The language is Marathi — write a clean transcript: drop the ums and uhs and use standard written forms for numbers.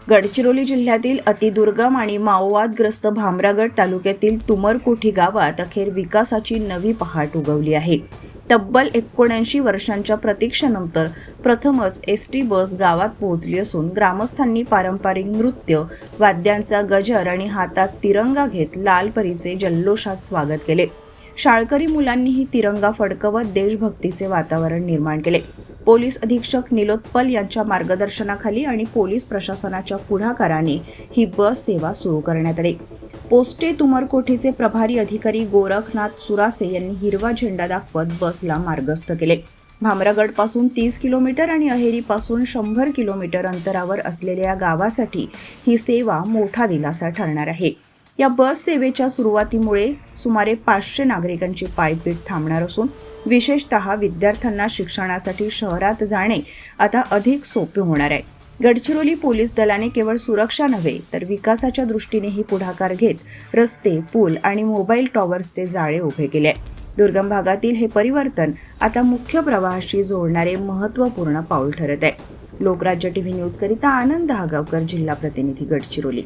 गडचिरोली जिल्ह्यातील अतिदुर्गम आणि माओवादग्रस्त भामरागड तालुक्यातील तुमरकोठी गावात अखेर विकासाची नवी पहाट उगवली आहे। तब्बल 79 वर्षांच्या प्रतीक्षेनंतर प्रथमच एसटी बस गावात पोहोचली असून ग्रामस्थांनी पारंपरिक नृत्य, वाद्यांचा गजर आणि हातात तिरंगा घेत लालपरीचे जल्लोषात स्वागत केले। शाळकरी मुलांनीही तिरंगा फडकवत देशभक्तीचे वातावरण निर्माण केले। पोलीस अधीक्षक निलोत्पल यांच्या मार्गदर्शनाखाली आणि पोलीस प्रशासनाच्या पुढाकाराने ही बस सेवा सुरू करण्यात आली। पोस्टे तुमरकोठीचे प्रभारी अधिकारी गोरखनाथ सुरासे यांनी हिरवा झेंडा दाखवत बसला मार्गस्थ केले। भामरागडपासून 30 किलोमीटर आणि अहेरीपासून 100 किलोमीटर अंतरावर असलेल्या या गावासाठी ही सेवा मोठा दिलासा ठरणार आहे। या बस सेवेच्या सुरुवातीमुळे सुमारे 500 नागरिकांची पायपीट थांबणार असून विशेषतः विद्यार्थ्यांना शिक्षणासाठी शहरात जाणे आता अधिक सोपे होणार आहे। गडचिरोली पोलीस दलाने केवळ सुरक्षा नव्हे तर विकासाच्या दृष्टीनेही पुढाकार घेत रस्ते, पूल आणि मोबाईल टॉवर्सचे जाळे उभे केले। दुर्गम भागातील हे परिवर्तन आता मुख्य प्रवाहाशी जोडणारे महत्त्वपूर्ण पाऊल ठरत आहे। लोकराज्य टीव्ही न्यूज करिता आनंद हागावकर, जिल्हा प्रतिनिधी, गडचिरोली।